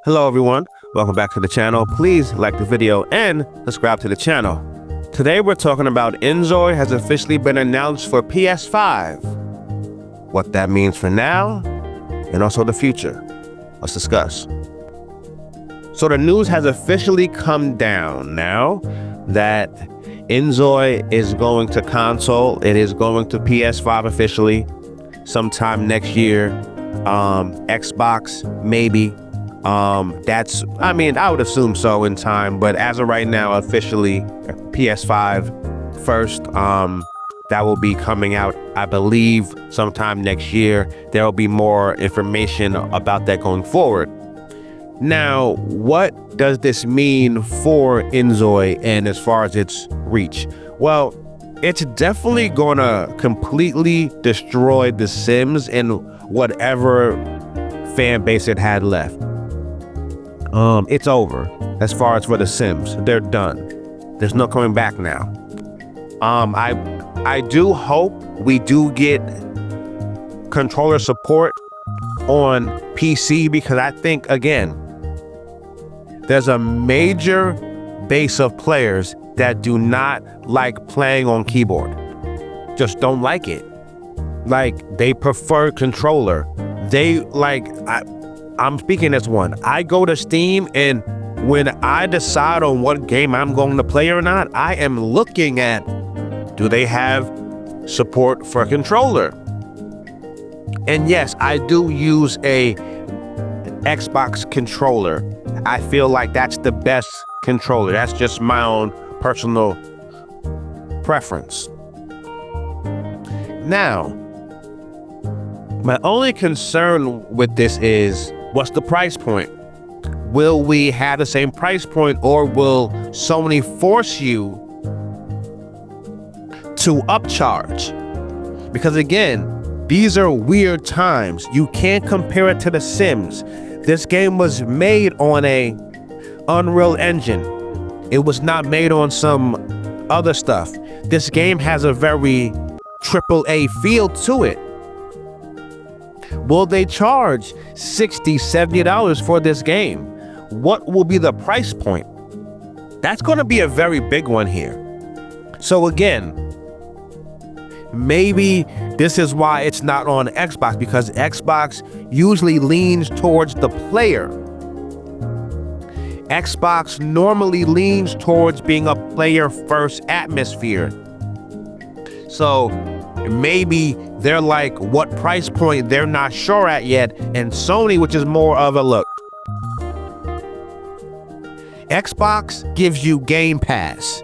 Hello everyone, welcome back to the channel. Please like the video and subscribe to the channel. Today we're talking about InZOI has officially been announced for PS5. What that means for now and also the future. Let's discuss. So the news has officially come down now that InZOI is going to console. It is going to PS5 officially sometime next year. Xbox maybe. I would assume so in time, but as of right now, officially PS5 first. That will be coming out, I believe, sometime next year. There will be more information about that going forward. Now, what does this mean for InZOI and as far as its reach? Well, it's definitely gonna completely destroy The Sims and whatever fan base it had left. It's over as far as for The Sims. They're done. There's no coming back now. I do hope we do get controller support on PC because I think, again, there's a major base of players that do not like playing on keyboard. Just don't like it. Like, they prefer controller. I'm speaking as one. I go to Steam, and when I decide on what game I'm going to play or not, I am looking at, do they have support for a controller? And yes, I do use a Xbox controller. I feel like that's the best controller. That's just my own personal preference. Now, my only concern with this is, what's the price point? Will we have the same price point, or will Sony force you to upcharge? Because again, these are weird times. You can't compare it to The Sims. This game was made on a Unreal Engine. It was not made on some other stuff. This game has a very AAA feel to it. Will they charge $60, $70 for this game? What will be the price point? That's going to be a very big one here. So again, maybe this is why it's not on Xbox, because Xbox usually leans towards the player. Xbox normally leans towards being a player-first atmosphere. So maybe they're like, what price point they're not sure at yet, and Sony, which is more of a look. Xbox gives you Game Pass,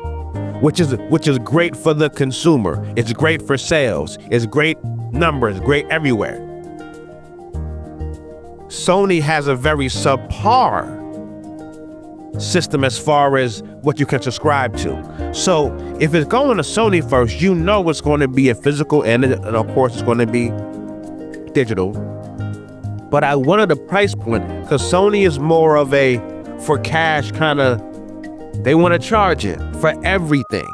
which is great for the consumer. It's great for sales. It's great numbers, great everywhere. Sony has a very subpar system as far as what you can subscribe to. So if it's going to Sony first, you know it's going to be a physical and of course it's going to be digital. But I wanted a price point because Sony is more of a for cash kind of, they want to charge it for everything.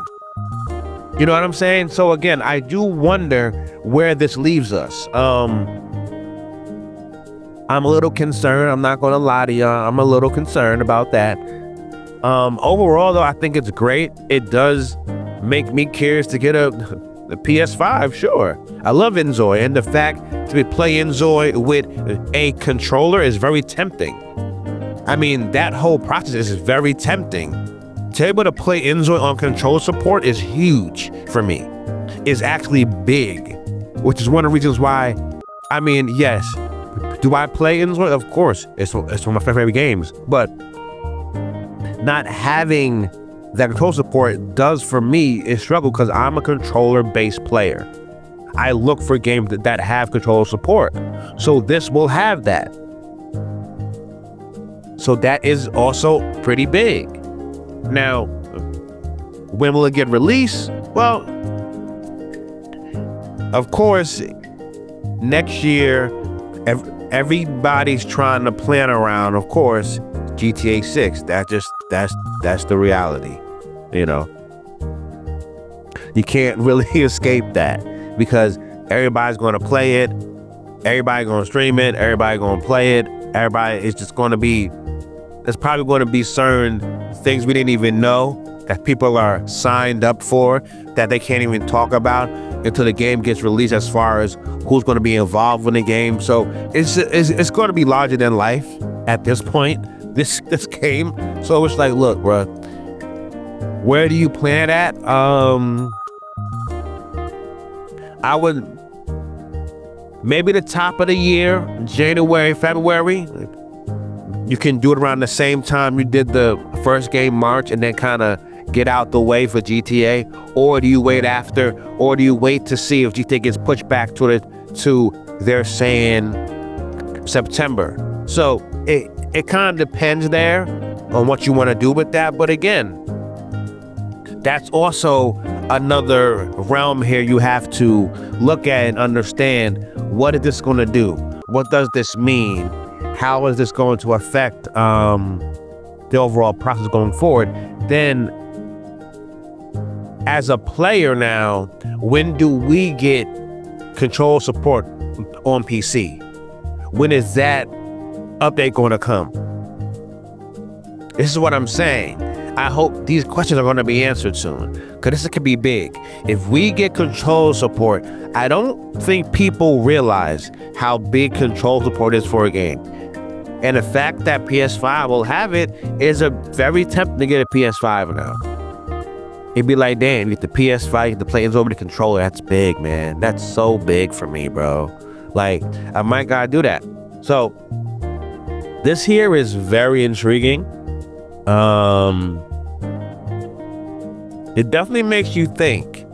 You know what I'm saying? So again, I do wonder where this leaves us. I'm a little concerned. I'm not going to lie to y'all. I'm a little concerned about that. Overall, though, I think it's great. It does make me curious to get the PS5, sure. I love InZOI, and the fact to play InZOI with a controller is very tempting. I mean, that whole process is very tempting. To be able to play InZOI on controller support is huge for me. It's actually big, which is one of the reasons why, I mean, yes, do I play InZOI? Of course, it's one of my favorite games, but not having that control support does for me is struggle because I'm a controller-based player. I look for games that have controller support. So this will have that. So that is also pretty big. Now, when will it get released? Well, of course, next year, everybody's trying to plan around, of course, GTA 6. That's the reality, you know. You can't really escape that because everybody's going to play it, everybody's going to stream it, everybody's going to play it, everybody is just going to be there's probably going to be certain things we didn't even know that people are signed up for that they can't even talk about until the game gets released, as far as who's going to be involved in the game. So it's going to be larger than life at this point, this game. So it's like, look, bro, where do you plan at? I would maybe the top of the year, January, February. You can do it around the same time you did the first game, March, and then kind of get out the way for GTA. Or do you wait after? Or do you wait to see if GTA gets pushed back to they're saying September? So it kind of depends there on what you want to do with that. But again, that's also another realm here you have to look at and understand. What is this going to do? What does this mean? How is this going to affect the overall process going forward? Then, as a player now, when do we get control support on PC? When is that update going to come? This is what I'm saying. I hope these questions are going to be answered soon, because this could be big. If we get control support, I don't think people realize how big control support is for a game. And the fact that PS5 will have it is a very tempting to get a PS5 now. It'd be like, damn, you get the PS5, you get to play over the controller. That's big, man. That's so big for me, bro. Like, I might gotta do that. So, this here is very intriguing. It definitely makes you think.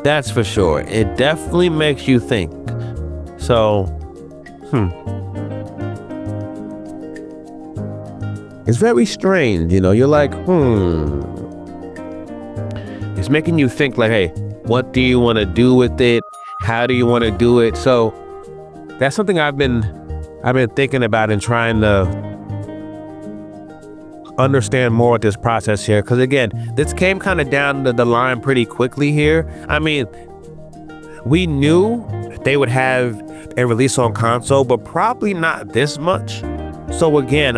That's for sure. It definitely makes you think. So, it's very strange, you know. You're like, It's making you think like, hey, what do you want to do with it? How do you want to do it? So that's something I've been thinking about and trying to understand more of this process here. Because again, this came kind of down the line pretty quickly here. I mean, we knew they would have a release on console, but probably not this much. So again,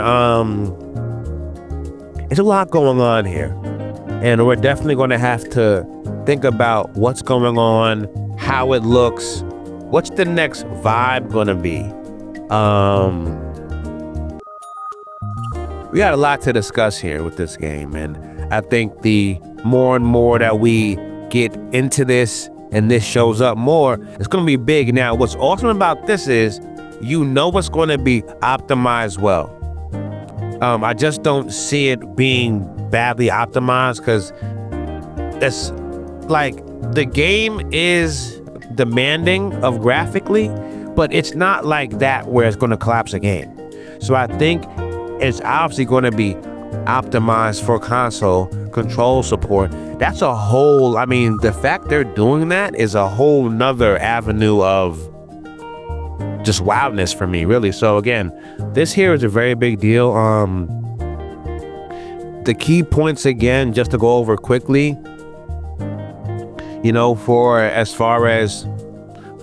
it's a lot going on here, and we're definitely going to have to think about what's going on, how it looks, what's the next vibe going to be. We got a lot to discuss here with this game, and I think the more and more that we get into this and this shows up more, it's going to be big. Now, what's awesome about this is, you know, what's going to be optimized well. I just don't see it being badly optimized, because it's like the game is demanding of graphically, but it's not like that where it's going to collapse a game. So I think it's obviously going to be optimized for console control support. That's a whole, I mean, the fact they're doing that is a whole nother avenue of just wildness for me, really. So again, this here is a very big deal. The key points, again, just to go over quickly, you know, for as far as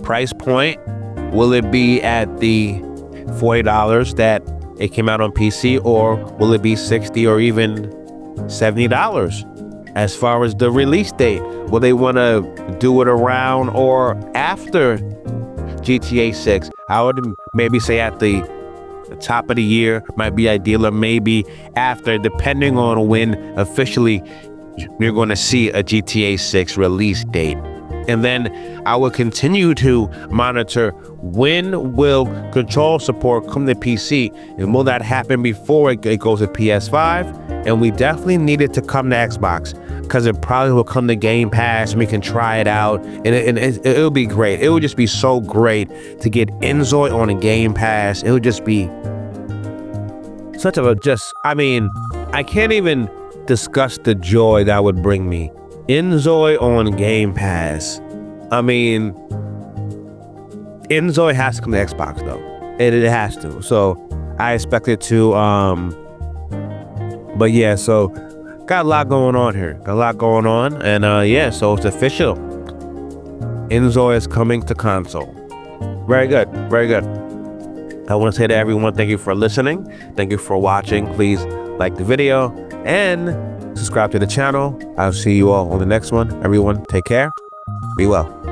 price point, will it be at the $40 that it came out on PC, or will it be $60 or even $70? As far as the release date, will they want to do it around or after GTA 6? I would maybe say at the top of the year might be ideal, or maybe after, depending on when officially you're going to see a GTA 6 release date. And then I will continue to monitor, when will control support come to PC, and will that happen before it goes to PS5? And we definitely need it to come to Xbox, because it probably will come to Game Pass and we can try it out, and it'll be great. It would just be so great to get InZOI on a Game Pass. It would just be such of a I mean, I can't even discuss the joy that would bring me. InZOI on Game Pass. I mean, InZOI has to come to Xbox though. It has to. So I expect it to. But yeah, so got a lot going on here. Got a lot going on, and yeah, so it's official. InZOI is coming to console. Very good. Very good. I want to say to everyone, thank you for listening. Thank you for watching. Please like the video and subscribe to the channel. I'll see you all on the next one. Everyone, take care. Be well.